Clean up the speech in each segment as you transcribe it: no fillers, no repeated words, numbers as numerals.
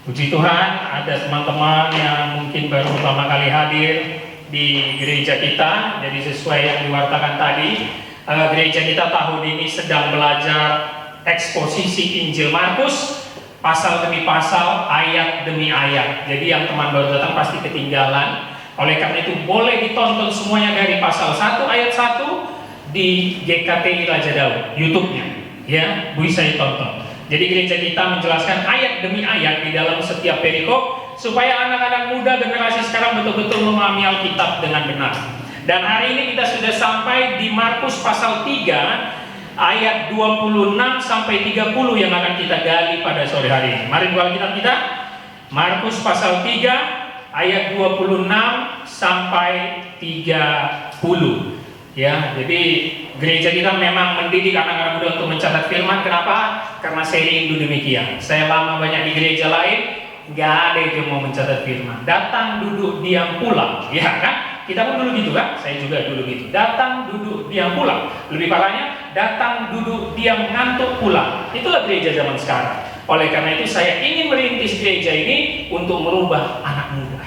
Puji Tuhan, ada teman-teman yang mungkin baru pertama kali hadir di gereja kita. Jadi sesuai yang diwartakan tadi, gereja kita tahun ini sedang belajar eksposisi Injil Markus, pasal demi pasal, ayat demi ayat. Jadi yang teman baru datang pasti ketinggalan. Oleh karena itu boleh ditonton semuanya dari pasal 1 ayat 1 di GKTI Raja Daud, YouTube-nya. Ya, bisa ditonton. Jadi gereja kita menjelaskan ayat demi ayat di dalam setiap perikop supaya anak-anak muda generasi sekarang betul-betul memahami Alkitab dengan benar. Dan hari ini kita sudah sampai di Markus pasal 3 ayat 26 sampai 30 yang akan kita gali pada sore hari ini. Mari buka Alkitab kita. Markus pasal 3 ayat 26 sampai 30. Ya, jadi gereja kita memang mendidik anak-anak muda untuk mencatat firman. Kenapa? Karena saya rindu demikian. Saya lama banyak di gereja lain, nggak ada yang mau mencatat firman. Datang, duduk, diam, pulang. Ya kan? Kita pun dulu gitu kan? Saya juga dulu gitu. Datang, duduk, diam, pulang. Lebih parahnya, datang, duduk, diam, ngantuk, pulang. Itulah gereja zaman sekarang. Oleh karena itu saya ingin merintis gereja ini untuk merubah anak muda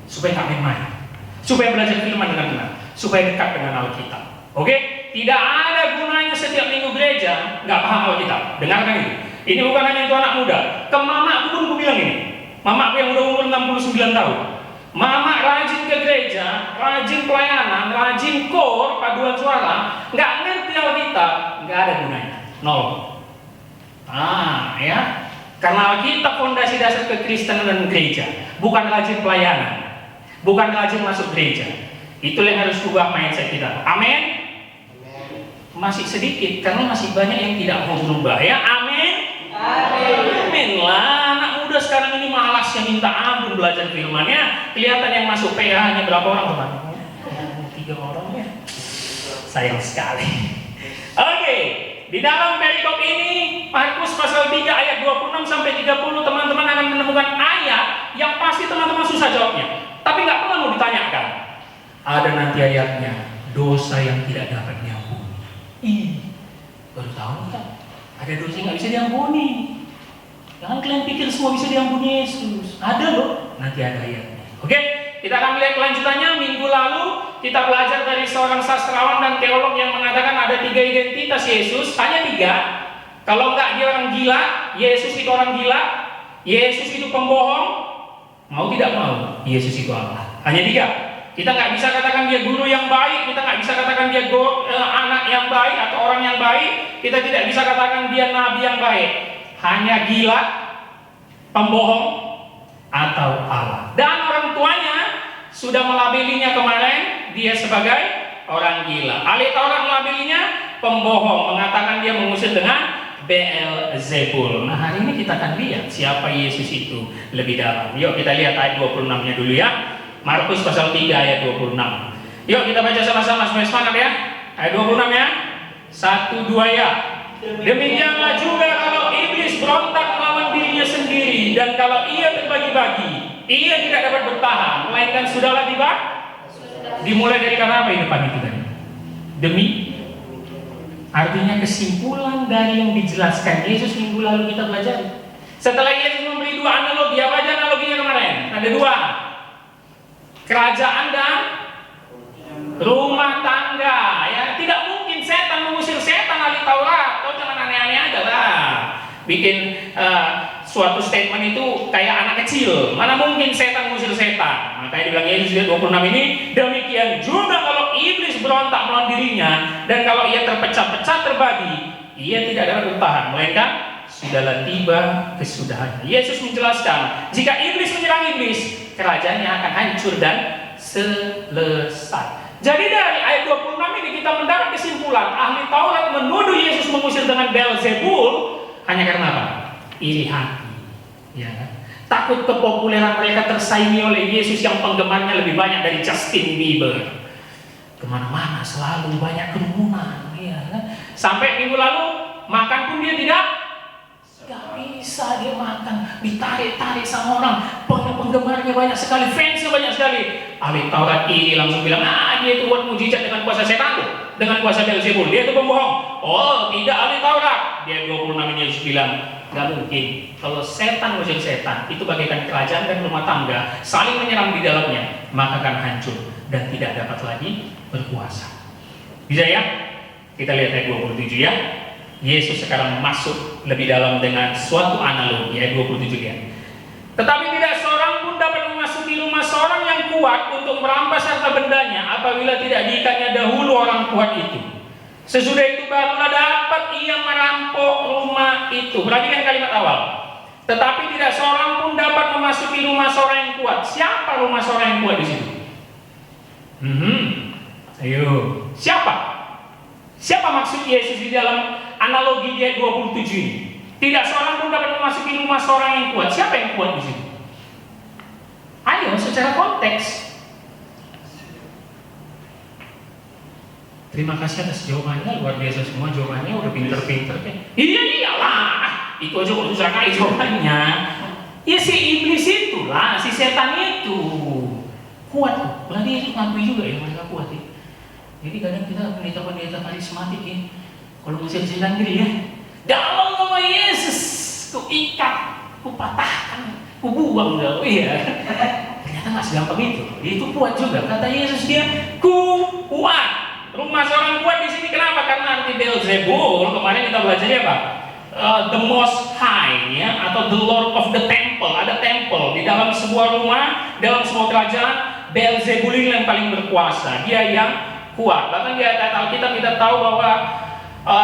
supaya nggak main-main, supaya belajar firman dengan benar, supaya dekat dengan Alkitab. Oke? Tidak ada gunanya setiap minggu gereja nggak paham Alkitab. Dengarkan ini. Ini bukan hanya untuk anak muda. Ke mamaku pun aku bilang ini. Mamaku yang udah umur 69 tahun. Mama rajin ke gereja, rajin pelayanan, rajin kor, paduan suara, nggak ngerti Alkitab, nggak ada gunanya. Nol. Ya. Karena Alkitab fondasi dasar kekristenan dan gereja, bukan rajin pelayanan, bukan rajin masuk gereja. Itulah yang harus ubah mindset kita. Amin. Masih sedikit karena masih banyak yang tidak mau berubah ya. Amin. Amin lah. Anak muda sekarang ini malas yang minta ampun belajar firman-Nya. Kelihatan yang masuk PH hanya berapa orang teman? 3 orang ya. Sayang sekali. Oke. Di dalam perikop ini Markus pasal 3 ayat 26 sampai 30 teman-teman akan menemukan ayat yang pasti teman-teman susah jawabnya. Tapi nggak pernah mau ditanyakan. Ada nanti ayatnya, dosa yang tidak dapat diampuni. Baru tahu kan? Ada dosa yang nggak bisa diampuni. Jangan kalian pikir semua bisa diampuni Yesus. Ada loh, nanti ada ayatnya. Oke, kita akan lihat kelanjutannya. Minggu lalu kita belajar dari seorang sastrawan dan teolog yang mengatakan ada 3 identitas Yesus. Hanya 3. Kalau enggak dia orang gila, Yesus itu orang gila, Yesus itu pembohong. Mau tidak mau, Yesus itu Allah. Hanya 3. Kita nggak bisa katakan dia guru yang baik, kita nggak bisa katakan dia anak yang baik atau orang yang baik, kita tidak bisa katakan dia nabi yang baik. Hanya gila, pembohong, atau Allah. Dan orang tuanya sudah melabelinya kemarin, dia sebagai orang gila. Ahli Taurat melabelinya pembohong, mengatakan dia mengusir dengan Beelzebul. Nah hari ini kita akan lihat siapa Yesus itu lebih dalam. Yuk kita lihat ayat 26-nya dulu ya. Markus pasal 3 ayat 26. Yuk kita baca sama-sama supaya semangat ya. Ayat 26 ya. 1, 2 ya. Demikianlah juga kalau iblis berontak melawan dirinya sendiri, dan kalau ia terbagi-bagi, ia tidak dapat bertahan, melainkan sudahlah tiba. Dimulai dari karena apa ini depan itu tadi? Demi. Artinya kesimpulan dari yang dijelaskan Yesus minggu lalu kita belajar. Setelah Yesus memberi 2 analogi, apa aja analoginya kemarin? Ada 2. Kerajaan dan rumah tangga ya. Tidak mungkin setan mengusir setan. Ahli Taurat, kau jangan aneh-aneh aja lah bikin suatu statement itu kayak anak kecil. Mana mungkin setan mengusir setan. Makanya dibilang Yesus 26 ini, demikian juga kalau iblis berontak melawan dirinya, dan kalau ia terpecah-pecah terbagi, ia tidak dapat bertahan, melainkan sudahlah tiba kesudahannya. Yesus menjelaskan, jika iblis menyerang iblis, kerajaannya akan hancur dan selesai. Jadi dari ayat 26 ini kita mendapat kesimpulan, ahli Taurat menuduh Yesus mengusir dengan Beelzebul hanya karena apa? Iri hati, ya kan? Takut kepopuleran mereka tersaingi oleh Yesus yang penggemarnya lebih banyak dari Justin Bieber. Kemana-mana selalu banyak kerumunan, ya kan? Sampai minggu lalu makan pun dia tidak. Gak bisa dia makan, ditarik-tarik sama orang, penggemarnya banyak sekali, fansnya banyak sekali. Ahli Taurat ini langsung bilang, dia itu buat mujizat dengan kuasa setan, dengan kuasa Beelzebul, dia itu pembohong. Oh tidak, ahli Taurat. Dia 26 ini Yesus bilang, Nggak mungkin. Kalau setan ngusir setan, itu bagaikan kerajaan dan rumah tangga saling menyerang di dalamnya, maka akan hancur dan tidak dapat lagi berkuasa. Bisa ya? Kita lihat ayat 27 ya. Yesus sekarang masuk lebih dalam dengan suatu analogi, ayat 27 ya. Tetapi tidak seorang pun dapat memasuki rumah seorang yang kuat untuk merampas harta bendanya apabila tidak diikatnya dahulu orang kuat itu. Sesudah itu barulah dapat ia merampok rumah itu. Perhatikan kalimat awal. Tetapi tidak seorang pun dapat memasuki rumah seorang yang kuat. Siapa rumah seorang yang kuat di situ? Ayo, siapa? Siapa maksud Yesus di dalam analogi di ayat 27 ini? Tidak seorang pun dapat memasuki rumah seorang yang kuat. Siapa yang kuat di situ? Ayo, secara konteks. Terima kasih atas jawabannya, luar biasa semua jawabannya, udah pinter-pinter kan? Iyalah, itu aja kok susah kali jawabannya. Ya si iblis itulah, si setan itu kuat tuh. Berarti itu ngakui juga ya mereka kuat ya. Jadi kadang kita pendeta-pendeta karismatik ya, kalau ngusir-ngusir diri ya, dalam nama Yesus, ku ikat, ku patahkan, ku buang dah. Iya. Ternyata nggak segampang itu. Itu kuat juga. Kata Yesus dia, ku kuat. Rumah seorang kuat di sini kenapa? Karena arti Beelzebul kemarin kita belajarnya apa? The Most High ya, atau the Lord of the Temple. Ada temple di dalam sebuah rumah, dalam sebuah kerajaan. Beelzebul ini yang paling berkuasa. Dia yang kuat. Bahkan di ayat Alkitab kita tahu bahwa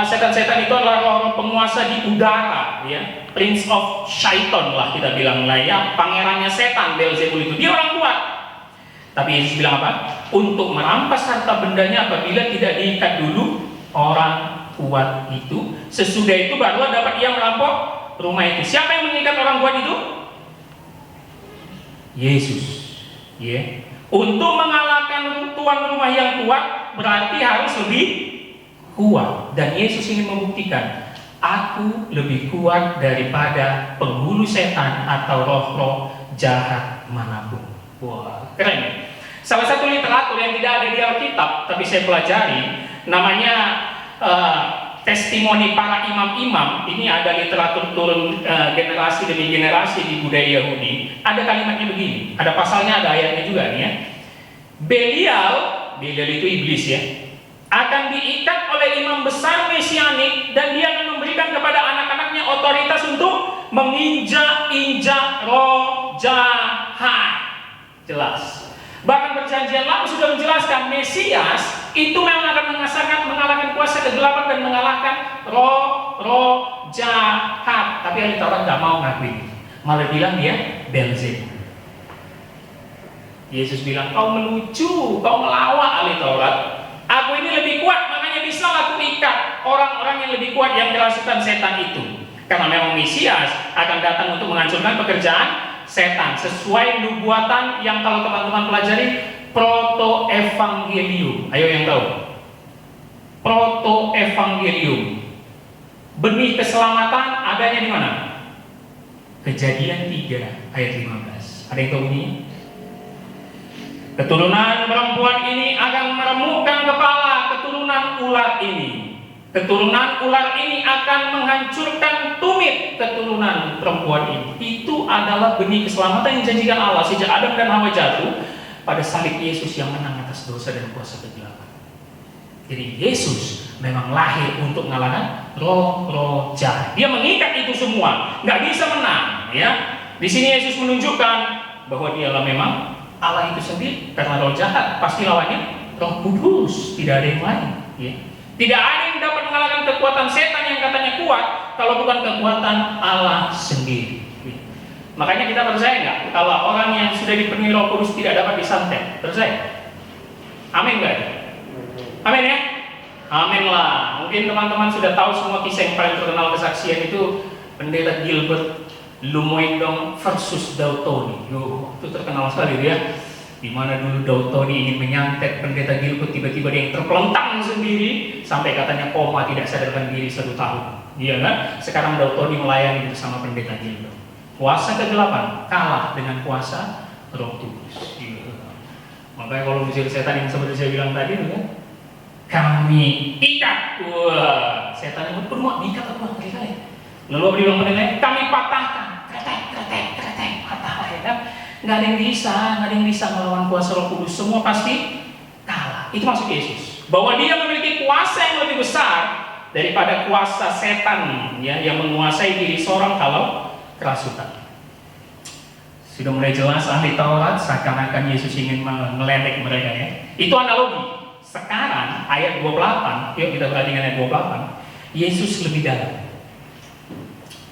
setan-setan itu adalah roh-roh penguasa di udara, ya. Prince of Shaitan lah kita bilang lah ya, pangerannya setan Beelzebul itu. Dia orang kuat. Tapi Yesus bilang apa? Untuk merampas harta bendanya apabila tidak diikat dulu orang kuat itu. Sesudah itu barulah dapat ia merampok rumah itu. Siapa yang mengikat orang kuat itu? Yesus. Ya. Untuk mengalahkan tuan rumah yang kuat berarti harus lebih kuat. Dan Yesus ingin membuktikan, aku lebih kuat daripada penghulu setan atau roh-roh jahat manapun. Wah, keren ya. Salah satu literatur yang tidak ada di Alkitab, tapi saya pelajari, namanya testimoni para imam-imam. Ini ada literatur turun generasi demi generasi di budaya Yahudi. Ada kalimatnya begini, ada pasalnya, ada ayatnya juga nih ya. Belial itu iblis ya, akan diikat oleh imam besar mesianik dan dia akan memberikan kepada anak-anaknya otoritas untuk menginjak-injak roh jahat. Jelas. Bahkan perjanjian lama sudah menjelaskan Mesias itu memang akan mengalahkan kuasa kegelapan dan mengalahkan roh jahat. Tapi ahli Taurat nggak mau ngakui, malah bilang dia Beelzebul. Yesus bilang, kau melucu, kau melawak ahli Taurat. Aku ini lebih kuat, makanya bisa aku ikat orang-orang yang lebih kuat yang kerasukan setan itu. Karena memang Mesias akan datang untuk menghancurkan pekerjaan setan sesuai nubuatan yang kalau teman-teman pelajari proto-evangelium. Ayo yang tahu proto-evangelium, benih keselamatan adanya di mana? Kejadian 3 ayat 15. Ada yang tahu ini? Keturunan perempuan ini akan meremukkan kepala keturunan ular ini. Keturunan ular ini akan menghancurkan tumit keturunan perempuan ini. Itu adalah benih keselamatan yang dijanjikan Allah sejak Adam dan Hawa jatuh pada salib Yesus yang menang atas dosa dan kuasa kegelapan. Jadi Yesus memang lahir untuk mengalahkan roh-roh jahat. Dia mengikat itu semua, nggak bisa menang. Ya, di sini Yesus menunjukkan bahwa dialah memang Allah itu sendiri. Karena roh jahat pasti lawannya Roh Kudus, tidak ada yang lain. Ya. Tidak ada yang dapat mengalahkan kekuatan setan yang katanya kuat kalau bukan kekuatan Allah sendiri. Makanya kita percaya nggak kalau orang yang sudah dipenuhi Roh Kudus tidak dapat disantet? Percaya? Amin nggak? Amin ya? Amin lah. Mungkin teman-teman sudah tahu semua kisah yang paling terkenal kesaksian itu Pendeta Gilbert Lumoindong versus Dautoni. Itu terkenal sekali dia. Di mana dulu Dautoni ingin menyantet Pendeta Gilbert, tiba-tiba dia yang terpelentang sendiri sampai katanya koma, tidak sadarkan diri 1 tahun. Iya kan? Sekarang Dautoni melayani bersama Pendeta Gilbert. Kuasa kegelapan kalah dengan kuasa Roh Kudus. Iya. Makanya kalau musir setan yang seperti saya bilang tadi kan, kami ikat. Wah, setan yang berbuat ikat apa kali-kali. Lalu apa dibilang penilai? Kami patahkan, kretek, patah ya. Nggak ada yang bisa melawan kuasa Roh Kudus. Semua pasti kalah. Itu maksud Yesus. Bahwa dia memiliki kuasa yang lebih besar daripada kuasa setan ya, yang menguasai diri seorang kalau kerasukan. Sudah mulai jelas ahli Taurat seakan-akan Yesus ingin meledek mereka ya. Itu analogi. Sekarang ayat 28, yuk kita perhatikan ayat 28. Yesus lebih dalam.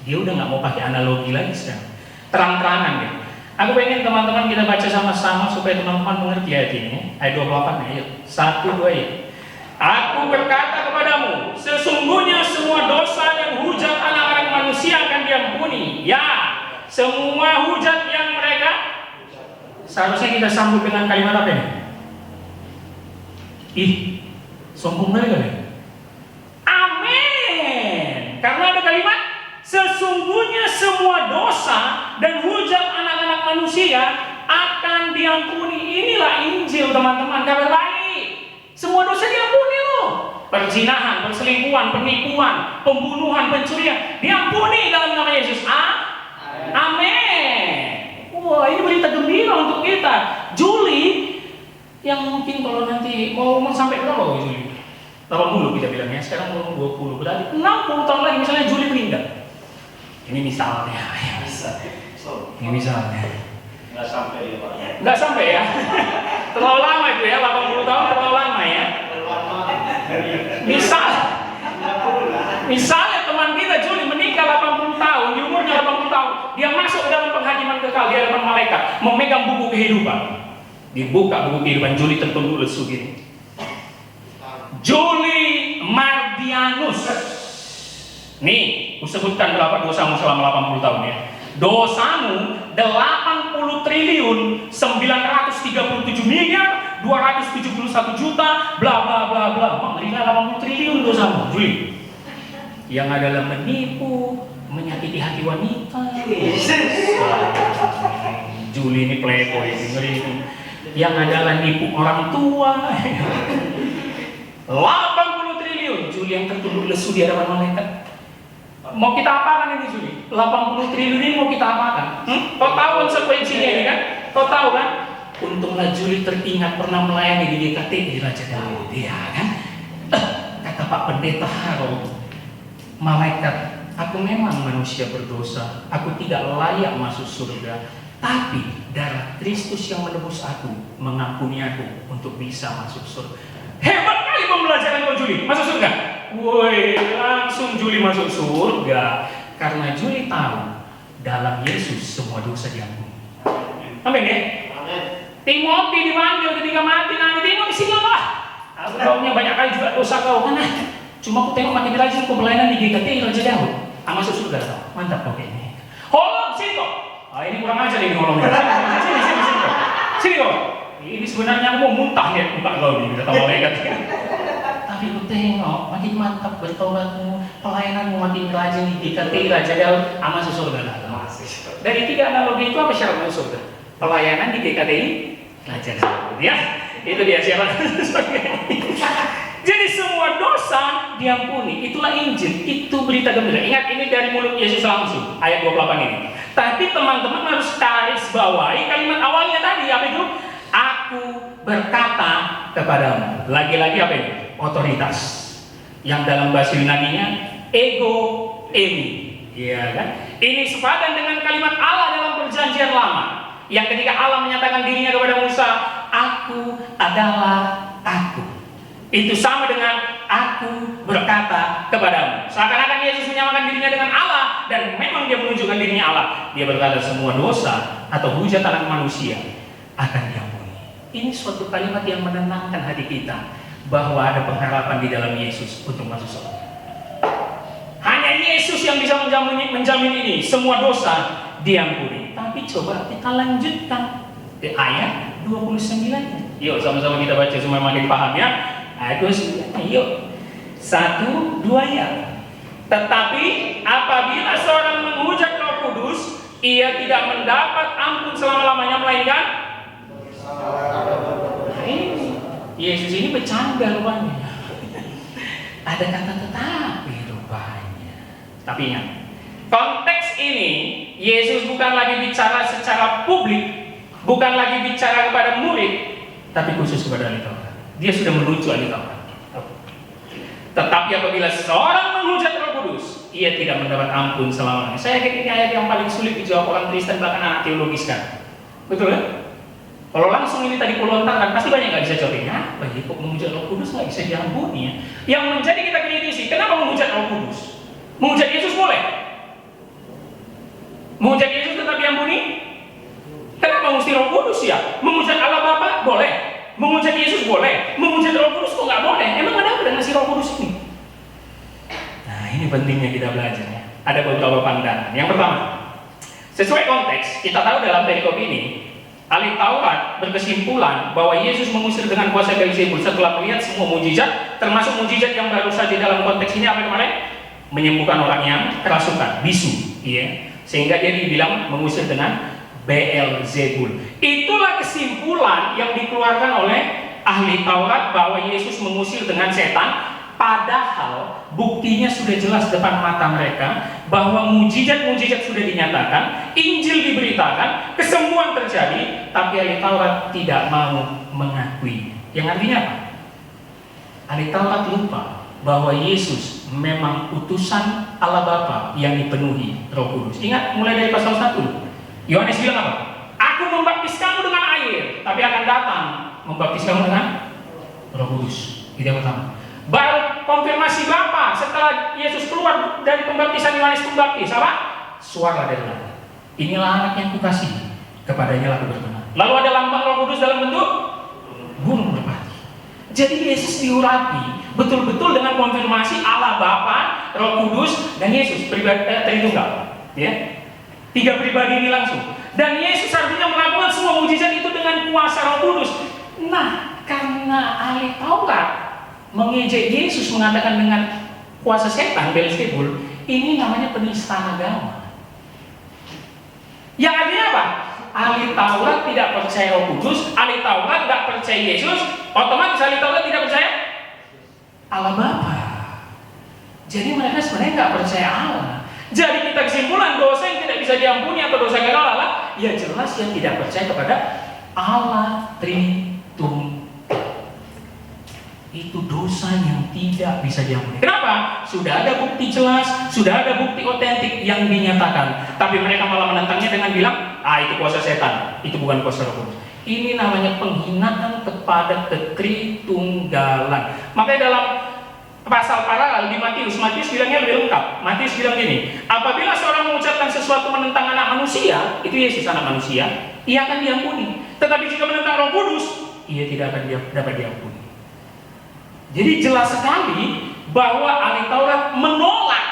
Dia udah nggak mau pakai analogi lagi sekarang. Terang-terangan ya. Aku pengen teman-teman kita baca sama-sama supaya teman-teman mengerti ayat ini. Ayat 28 ya. 1, 2 ya. Aku berkata kepadamu, sesungguhnya semua dosa dan hujat anak-anak manusia akan diampuni. Ya, semua hujat yang mereka. Seharusnya kita sambut dengan kalimat apa ini? Ih, sombong kali kali. Amin. Karena ada kalimat sesungguhnya semua dosa dan hujat anak-anak manusia akan diampuni. Inilah Injil teman-teman, kabar baik. Semua dosa diampuni loh. Perzinahan, perselingkuhan, penipuan, pembunuhan, pencurian diampuni dalam nama Yesus. Amin. Wah, ini berita gembira untuk kita. Juli yang mungkin kalau nanti mau sampai berapa Juli? 80 kita bilangnya, sekarang mau 20, berarti 60 tahun lagi misalnya Juli meninggal. Ini misalnya, ya bisa. Ini misalnya. Nggak sampai ya. Terlalu lama itu ya, 80 tahun terlalu lama ya. Misalnya teman kita Juli menikah 80 tahun, di umurnya 80 tahun, dia masuk ke dalam penghakiman kekal di hadapan malaikat, memegang buku kehidupan. Dibuka buku kehidupan Juli tertunduk lesu gini. Juli Mardianus. Nih, kusebutkan berapa dosamu selama 80 tahun ya. Dosamu 80 triliun 937 miliar 271 juta bla bla bla bla. Mengenai 80 triliun dosamu, Juli. Yang adalah menipu, menyakiti hati wanita. Juli ini playboy, ngeri ini. Yang adalah nipu orang tua. 80 triliun Juli yang tertunduk lesu di hadapan malaikat. Mau kita apakan ini Juli? 80 triliun ini mau kita apakan? Kau tahu konsekuensinya ini kan? Kau tahu kan? Untunglah Juli teringat pernah melayani di GKT di Raja Daud, ya kan? Kata Pak Pendeta Haro, malaikat, aku memang manusia berdosa, aku tidak layak masuk surga, tapi darah Kristus yang menebus aku, mengampuni aku untuk bisa masuk surga. Hebat kali pembelajaran kau Juli, masuk surga. Woi, langsung Juli masuk surga karena Juli tahu dalam Yesus semua dosa diampuni. Amin ya. Timothy dipanggil ketika mati, nanti Timothy sini lah. Aku tahunya banyak kali juga dosa kau kan. Cuma aku tengok makin rajin kau pelayanan di GKT Raja Daud. Masuk surga tau. Mantap kok ini. Holong sini kok. Ini kurang ajar ini holongnya. Sini kok. Ini sebenarnya aku mau muntah ya muka kau nih kata malaikat. Tapi aku tengok makin mantap bertobatmu, pelayananmu makin rajin di GKT Raja Daud. Masuk surga lah. Dari 3 analogi itu apa syarat masuk surga? Pelayanan di GKT Raja Daud ya. Itu dia syarat. Jadi semua dosa diampuni. Itulah Injil, itu berita gembira. Ingat ini dari mulut Yesus langsung ayat 28 ini. Tapi teman-teman harus garis bawahi kalimat awalnya tadi apa itu? Aku berkata kepadamu. Lagi-lagi apa ini? Otoritas. Yang dalam bahasa Yunaninya ego emi. Ya kan? Ini sepadan dengan kalimat Allah dalam perjanjian lama. Yang ketika Allah menyatakan dirinya kepada Musa, aku adalah aku. Itu sama dengan aku berkata kepadamu. Seakan-akan Yesus menyamakan dirinya dengan Allah dan memang dia menunjukkan dirinya Allah. Dia berkata semua dosa atau hujat anak manusia akan diampuni. Ini suatu kalimat yang menenangkan hati kita bahwa ada pengharapan di dalam Yesus untuk masuk surga. Hanya Yesus yang bisa menjamin ini semua dosa diampuni. Tapi coba kita lanjutkan di ayat 29. Yuk sama-sama kita baca supaya makin paham ya. Ayat 29. Yuk. 1, 2 ya. Tetapi apabila seorang menghujat Roh Kudus, ia tidak mendapat ampun selama-lamanya melainkan Yesus ini bercanda rupanya. Ada kata tetapi rupanya. Tapi ingat, Konteks ini, Yesus bukan lagi bicara secara publik, bukan lagi bicara kepada murid, tapi khusus kepada ahli Taurat. Dia sudah menuju ahli Taurat. Tetapi apabila seorang menghujat Roh Kudus, ia tidak mendapat ampun selamanya. Saya yakin ini ayat yang paling sulit dijawab orang Kristen, bahkan anak teologis kan. Betul ya? Kalau langsung ini tadi kulontarkan, pasti banyak nggak bisa jawabnya. Apa ya, kok menghujat Roh Kudus nggak bisa diampuni ya? Yang menjadi kita kritisi, kenapa menghujat Roh Kudus? Menghujat Yesus boleh? Menghujat Yesus tetap diampuni? Kenapa mesti Roh Kudus ya? Menghujat Allah Bapa boleh? Menghujat Yesus boleh? Menghujat Roh Kudus kok nggak boleh? Emang ada apa dengan si Roh Kudus ini? Nah, ini pentingnya kita belajar ya. Ada beberapa pandangan. Yang pertama, sesuai konteks, kita tahu dalam perikop ini, ahli Taurat berkesimpulan bahwa Yesus mengusir dengan kuasa Beelzebul setelah melihat semua mujizat, termasuk mujizat yang baru saja dalam konteks ini apa kemarin? Menyembuhkan orang yang kerasukan, bisu, ya. Sehingga dia dibilang mengusir dengan Beelzebul. Itulah kesimpulan yang dikeluarkan oleh ahli Taurat bahwa Yesus mengusir dengan setan. Padahal buktinya sudah jelas depan mata mereka bahwa mujizat-mujizat sudah dinyatakan, Injil diberitakan, kesembuhan terjadi, tapi ahli Taurat tidak mau mengakui. Yang artinya apa? Ahli Taurat lupa bahwa Yesus memang utusan Allah Bapa yang dipenuhi Roh Kudus. Ingat mulai dari pasal 1. Yohanes bilang apa? Aku membaptis kamu dengan air, tapi akan datang membaptis kamu dengan Roh Kudus. Itu yang pertama. Baru konfirmasi Bapa setelah Yesus keluar dari pembaptisan Yohanes Pembaptis, apa? Suara dari langit. Inilah anak yang kukasihi, kepadanya aku berkenan. Lalu ada lambang Roh Kudus dalam bentuk burung merpati. Jadi Yesus diurapi betul-betul dengan konfirmasi Allah Bapa, Roh Kudus, dan Yesus Tritunggal. Ya, tiga pribadi ini langsung. Dan Yesus artinya melakukan semua mujizat itu dengan kuasa Roh Kudus. Nah, karena ahli Taurat mengejek Yesus mengatakan dengan kuasa setan Beelzebul, ini namanya penistaan agama. Yang artinya apa? Ahli Taurat tidak percaya Roh Kudus, ahli Taurat tidak percaya Yesus, otomatis ahli Taurat tidak percaya Allah Bapa. Jadi mereka sebenarnya nggak percaya Allah. Jadi kita kesimpulan dosa yang tidak bisa diampuni atau dosa gagal Allah, ya jelas yang tidak percaya kepada Allah Tritunggal. Itu dosa yang tidak bisa diampuni. Kenapa? Sudah ada bukti jelas, sudah ada bukti otentik yang dinyatakan. Tapi mereka malah menentangnya dengan bilang, itu kuasa setan, itu bukan kuasa Roh Kudus. Ini namanya penghinaan kepada ketritunggalan. Makanya dalam pasal paralel di Matius bilangnya lebih lengkap. Matius bilang gini, apabila seorang mengucapkan sesuatu menentang anak manusia, itu Yesus anak manusia, ia akan diampuni. Tetapi jika menentang Roh Kudus, ia tidak akan dapat diampuni. Jadi jelas sekali bahwa ahli Taurat menolak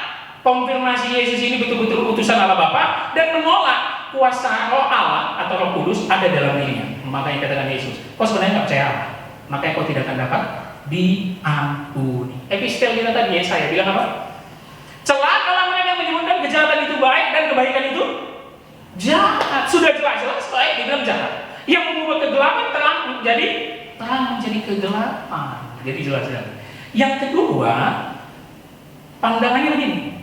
konfirmasi Yesus ini betul-betul utusan Allah Bapa dan menolak kuasa Roh Allah atau Roh Kudus ada dalam dirinya. Makanya katakan Yesus, kau sebenarnya nggak percaya Allah, makanya kau tidak akan dapat diampuni. Epistel kita tadi saya bilang apa? Celakalah mereka yang menyebutkan kejahatan itu baik dan kebaikan itu jahat. Sudah jelas baik dibilang jahat. Yang membuat kegelapan terang menjadi kegelapan. Jadi jelas. Yang kedua, pandangannya begini.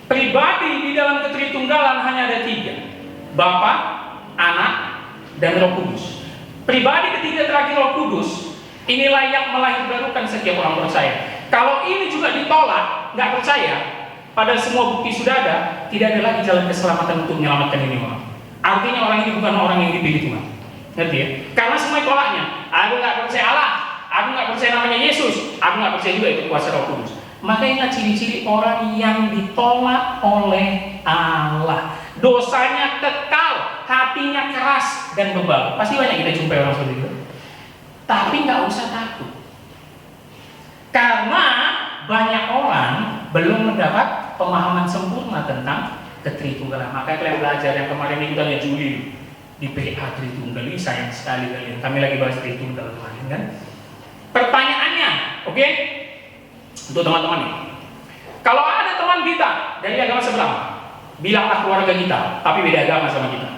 Pribadi di dalam ketritunggalan hanya ada 3. Bapa, Anak, dan Roh Kudus. Pribadi ketiga terakhir Roh Kudus, inilah yang melahirkan setiap orang percaya. Kalau ini juga ditolak, nggak percaya, padahal semua bukti sudah ada, tidak ada lagi jalan keselamatan untuk menyelamatkan ini orang. Artinya orang ini bukan orang yang dipilih Tuhan. Ngerti ya? Karena semua tolaknya. Aku nggak percaya Allah, aku nggak percaya namanya Yesus, aku nggak percaya juga itu kuasa Roh Kudus. Maka inilah ciri-ciri orang yang ditolak oleh Allah. Dosanya kekal, hatinya keras dan bebal. Pasti banyak kita jumpai orang seperti itu. Tapi nggak usah takut, karena banyak orang belum mendapat pemahaman sempurna tentang ketritunggalan. Maka kalian belajar yang kemarin itu kita lihat Juli di PA Tritunggal, ini sayang sekali kalian. Kami lagi bahas Tritunggal kemarin kan. Pertanyaannya, oke? Untuk teman-teman nih. Kalau ada teman kita dari agama sebelah, bilanglah keluarga kita, tapi beda agama sama kita.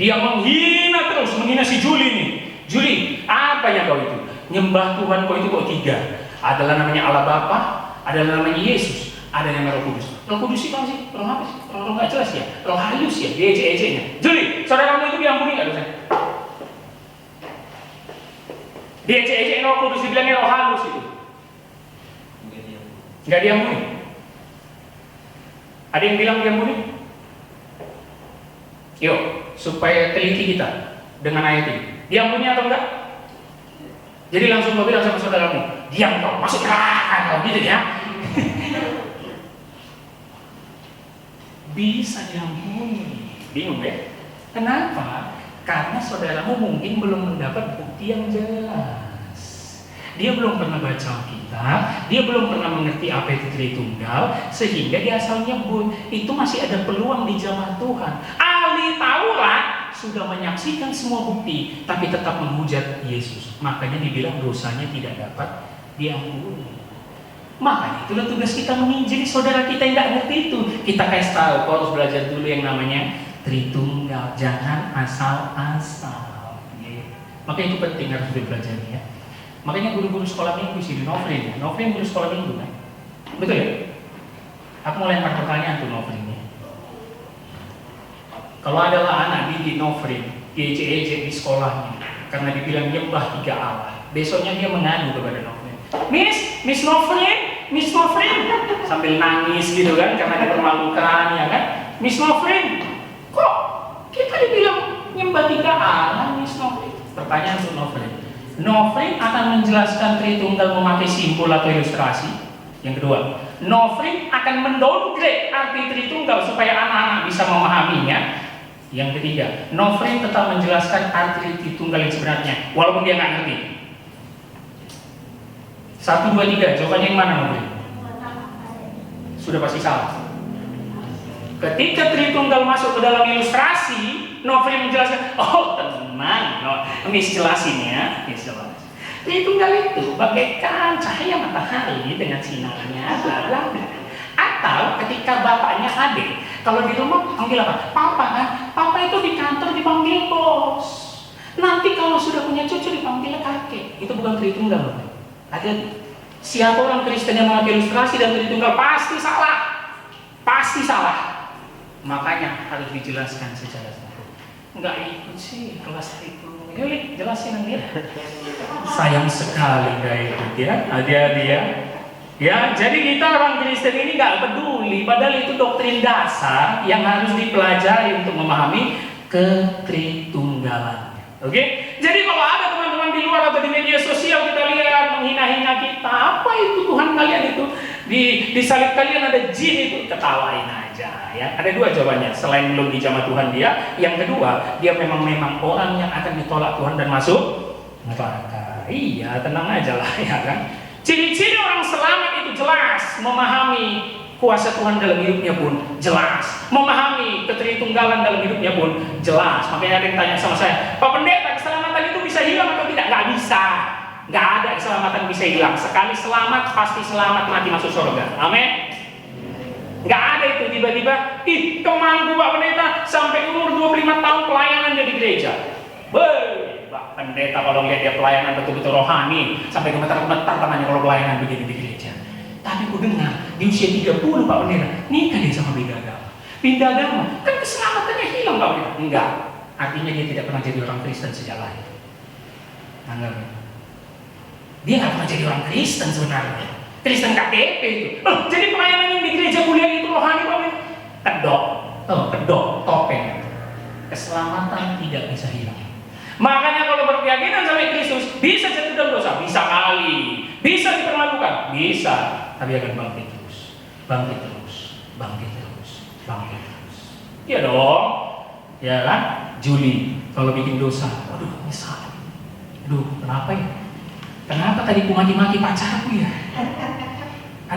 Dia menghina terus, menghina si Juli nih. Juli, apanya kau itu? Nyembah Tuhan kau itu kok 3. Adalah namanya Allah Bapa, adalah namanya Yesus, Ada yang Roh Kudus. Roh Kudus itu apa sih? Roh apa sih? Roh nggak jelas ya? Roh halus ya? Diejek-ejeknya. Jadi, saudaramu itu diampuni nggak dosa? Diejek-ejek Roh Kudus, dibilangnya roh halus itu. Nggak diampuni. Ada yang bilang diampuni? Yuk, supaya teliti kita dengan ayat ini. Diampuni atau enggak? Jadi langsung kau bilang sama saudaramu, diam kau, masuk neraka kau, gitu ya. Bisa diampuni. Bingung ya? Kenapa? Karena saudaramu mungkin belum mendapat bukti yang jelas. Dia belum pernah baca Alkitab, dia belum pernah mengerti apa itu Tritunggal, sehingga dia asal nyebut. Itu masih ada peluang di zaman Tuhan. Ahli Taurat sudah menyaksikan semua bukti, tapi tetap menghujat Yesus. Makanya dibilang dosanya tidak dapat diampuni. Makanya itulah tugas kita menginjili saudara kita yang nggak ngerti itu. Kita kasih tahu, kau harus belajar dulu yang namanya Tritunggal, jangan asal-asal. Makanya itu penting harus dipelajari ya. Makanya guru-guru sekolah minggu sih, Novrin ya. Novrin guru sekolah minggu kan? Betul ya? Aku mau lempar pertanyaan tuh Novrin ya. Kalau adalah anak didik Novrin, diejek-ejek di sekolahnya karena dibilang nyembah 3 Allah, besoknya dia mengadu kepada Novrin. Miss Novrin, sambil nangis gitu kan karena dipermalukan ya kan? Miss Novrin, kok kita dibilang nyembah 3 Allah, Miss Novrin? Pertanyaan untuk Novrin. Novrin akan menjelaskan Tritunggal memakai simbol atau ilustrasi. Yang kedua, Novrin akan mendowngrade arti Tritunggal supaya anak-anak bisa memahaminya. Yang ketiga, Novrin tetap menjelaskan arti Tritunggal yang sebenarnya, walaupun dia nggak ngerti. 1, 2, 3, jawabannya yang mana Novrin? Sudah pasti salah. Ketika Tritunggal masuk ke dalam ilustrasi, Novrin menjelaskan, oh tenang, Miss jelasin ya, Miss jelasin. Tritunggal itu bagaikan cahaya matahari dengan sinarnya, bla bla bla. Atau ketika bapaknya adik, kalau di rumah panggil apa? Papa kan? Papa itu di kantor dipanggil bos. Nanti kalau sudah punya cucu dipanggil kakek. Itu bukan Tritunggal. Hati-hati. Siapa orang Kristen yang memakai ilustrasi dan Tritunggal pasti salah. Pasti salah. Makanya harus dijelaskan secara sempurna. Enggak ikut sih kelas itu. Yuk, jelasin nanti. Sayang sekali enggak ikut ya. Adik-adik ya. Ya, jadi kita orang Kristen ini nggak peduli, padahal itu doktrin dasar yang harus dipelajari untuk memahami ketritunggalan. Oke? Jadi kalau ada teman-teman di luar atau di media sosial kita lihat menghina-hina kita, apa itu Tuhan kalian itu di salib kalian ada jin itu, ketawain aja ya. Ada 2 jawabannya, selain belum dijamah Tuhan dia, yang kedua dia memang orang yang akan ditolak Tuhan dan masuk neraka. Iya, tenang aja lah ya kan. Ciri-ciri orang selamat itu jelas, memahami kuasa Tuhan dalam hidupnya pun jelas, memahami ketritunggalan dalam hidupnya pun jelas. Makanya ada yang tanya sama saya, Pak Pendeta, keselamatan itu bisa hilang atau tidak? Nggak bisa, nggak ada keselamatan bisa hilang. Sekali selamat pasti selamat mati masuk surga. Amin. Nggak ada itu tiba-tiba, temanku Pak Pendeta sampai umur 25 tahun pelayanan dia di gereja. Pak Pendeta kalau lihat dia pelayanan betul-betul rohani, sampai gemetar-gemetar tangannya kalau pelayanan begini di gereja. Tapi aku dengar di usia 30 Pak Pendeta nikah dia sama beda agama. Pindah agama, kan keselamatannya hilang Pak Pendeta. Enggak, artinya dia tidak pernah jadi orang Kristen sejak lahir. Anggap dia nggak pernah jadi orang Kristen sebenarnya. Kristen KTP itu. Jadi pelayanan yang di gereja kuliah itu rohani Pak Pendeta. Kedok, topeng. Keselamatan tidak bisa hilang. Makanya kalau berkeyakinan sama Kristus bisa jatuh dalam dosa, bisa kali, bisa dipermalukan, bisa, tapi akan bangkit terus, bangkit terus, bangkit terus, bangkit terus. Iya dong, ya kan? Juli kalau bikin dosa, waduh nyesal, aduh kenapa ya? Kenapa tadi aku maki-maki pacarku ya?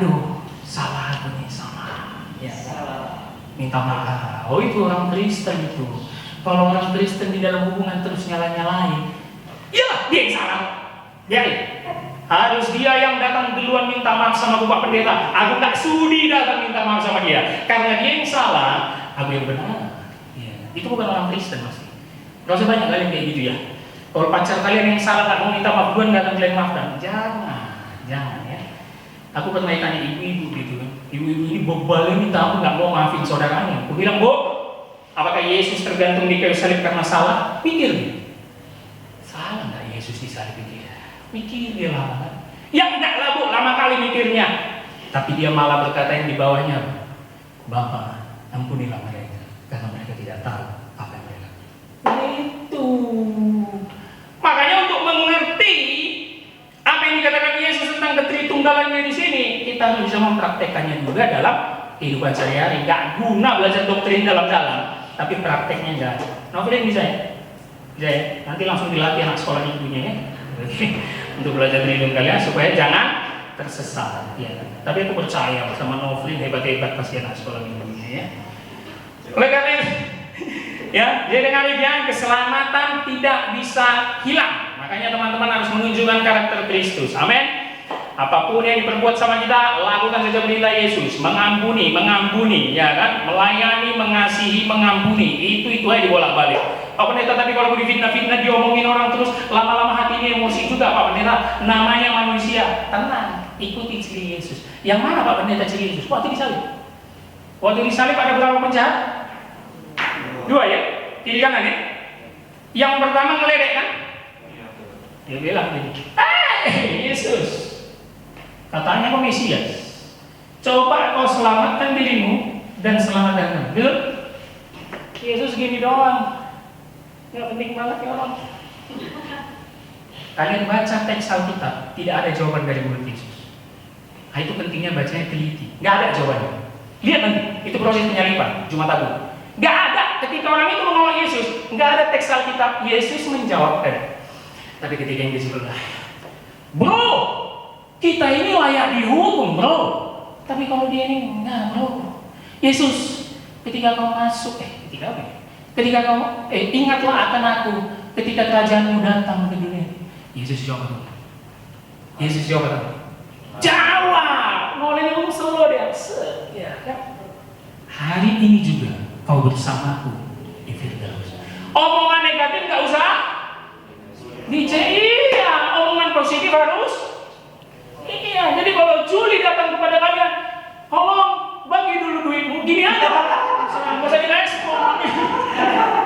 Aduh salah aku nih, salah, ya salah, minta maaf. Oh itu orang Kristen itu. Kalau orang Kristen di dalam hubungan terus nyala-nyalain, ya dia yang salah. Dia harus dia yang datang duluan minta maaf sama Bapak Pendeta. Aku tak sudi datang minta maaf sama dia, karena dia yang salah, aku yang benar. Ya. Itu bukan orang Kristen pasti. Gak usah banyak kalian kayak gitu ya. Kalau pacar kalian yang salah nggak mau minta maaf duluan, nggak akan kalian maafkan. Jangan ya. Aku pernah tanya ibu-ibu gitu. ibu-ibu ini bebal ini tahu nggak mau maafin saudaranya. Aku bilang, Bu, apakah Yesus tergantung di kayu salib karena salah? Pikir dia. Salah nggak Yesus disalib dia? Mikir dia lama kan? Ya enggak lah Bu, lama kali mikirnya. Tapi dia malah berkata yang di bawahnya, Bapa, ampunilah mereka karena mereka tidak tahu apa yang mereka lakukan. Itu. Makanya untuk mengerti apa yang dikatakan Yesus tentang ketritunggalannya di sini, kita harus bisa mempraktekannya juga dalam kehidupan sehari-hari. Gak guna belajar doktrin dalam-dalam, tapi prakteknya enggak. Novelin bisa ya? Bisa ya? Nanti langsung dilatih anak sekolah minggunya ya. Untuk belajar tritunggalnya supaya jangan tersesat. Ya. Tapi aku percaya sama Novelin hebat-hebat pasti anak sekolah minggunya ya. Oleh karena itu, ya, jadi dengan demikian keselamatan tidak bisa hilang. Makanya teman-teman harus menunjukkan karakter Kristus. Amin. Apapun yang diperbuat sama kita, lakukan saja perintah Yesus. Mengampuni, ya kan? Melayani, mengasihi, mengampuni. Itu aja dibolak-balik. Pak Pendeta, tapi kalau difitnah-fitnah, diomongin orang terus, lama-lama hati ini emosi juga, Pak Pendeta. Namanya manusia. Tenang, ikuti ciri Yesus. Yang mana Pak Pendeta ciri Yesus? Waktu disalib. Waktu disalib ada berapa penjahat? 2 ya? Kiri kanan ya? Yang pertama ngeledek kan? Dia bilang gini, Yesus, katanya kau Mesias, coba kau selamatkan dirimu dan selamatkan kami. Betul? Yesus gini doang, nggak penting banget ya orang. Kalian baca teks Alkitab, tidak ada jawaban dari mulut Yesus. Nah, itu pentingnya bacanya teliti, nggak ada jawabannya. Lihat nanti, itu proses penyaliban Jumat Agung. Nggak ada, ketika orang itu menolak Yesus, nggak ada teks Alkitab Yesus menjawabkan. Tapi ketika yang di sebelah, bro, kita ini layak dihukum, bro. Tapi kalau dia ini enggak, bro. Yesus, ketika kau masuk, ketika apa? Ketika kau, ingatlah akan aku ketika kerajaanmu datang ke dunia. Yesus jawab apa? Yesus jawab apa? Jawab, ngoleh ngomong solo dia, ya kan? Hari ini juga kau bersamaku di Firdaus. Omongan negatif nggak usah. Iya, omongan positif harus. Iya, jadi kalau Juli datang kepada kalian, tolong bagi dulu duitmu, gini aja, nggak usah direspon.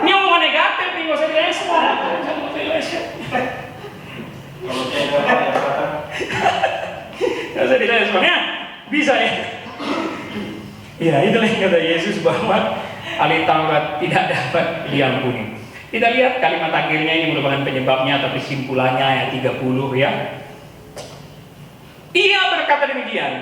Ini omongan negatif nih, nggak usah direspon. Nggak usah direspon ya, bisa ya. Ya, itulah yang kata Yesus bahwa ahli Taurat tidak dapat diampuni. Kita lihat kalimat akhirnya, ini merupakan penyebabnya atau kesimpulannya ayat 30 ya. Ia berkata demikian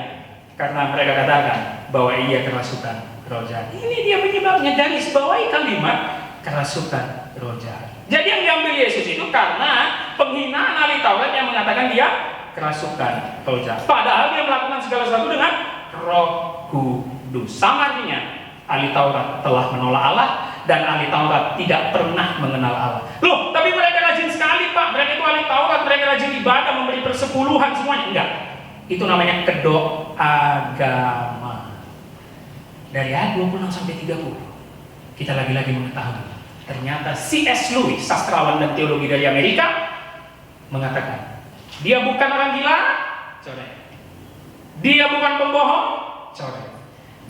karena mereka katakan bahwa ia kerasukan roh jahat. Ini dia penyebabnya, garis bawahi kalimat kerasukan roh jahat. Jadi yang diambil Yesus itu karena penghinaan ahli Taurat yang mengatakan dia kerasukan roh jahat. Padahal dia melakukan segala sesuatu dengan Roh Kudus. Sama artinya ahli Taurat telah menolak Allah dan ahli Taurat tidak pernah mengenal Allah. Loh, tapi mereka rajin sekali Pak, mereka itu ahli Taurat, mereka rajin ibadah, memberi persepuluhan semuanya. Enggak, itu namanya kedok agama. Dari ayat 26 sampai 30 kita lagi-lagi mengetahui ternyata C.S. Lewis, sastrawan dan teologi dari Amerika, mengatakan dia bukan orang gila, coret. Dia bukan pembohong, coret.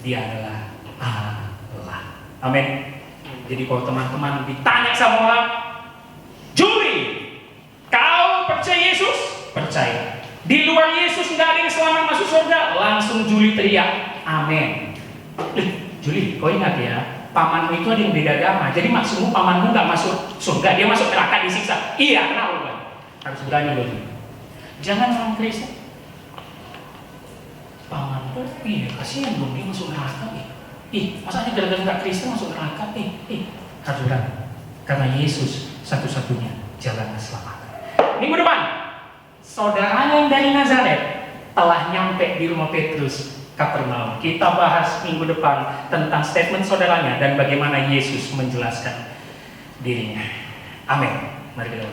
Dia adalah Allah. Amin. Jadi kalau teman-teman ditanya sama orang, Juli, kau percaya Yesus? Percaya. Di luar Yesus nggak ada yang selamat masuk surga. Langsung Juli teriak, amin. Juli, kau ingat ya, pamanmu itu ada yang beda agama. Jadi maksudmu pamanmu nggak masuk surga, dia masuk neraka disiksa. Iya, kenapa bukan? Harus berani loh. Jangan orang Kristen. Pamanku, iya kasihan dong dia masuk neraka. Masanya gara-gara nggak Kristen masuk neraka? Harus berani. Karena Yesus satu-satunya jalan keselamatan. Minggu depan, saudaranya yang dari Nazaret telah nyampe di rumah Petrus, Kapernaum. Kita bahas minggu depan tentang statement saudaranya dan bagaimana Yesus menjelaskan dirinya. Amin. Mari kita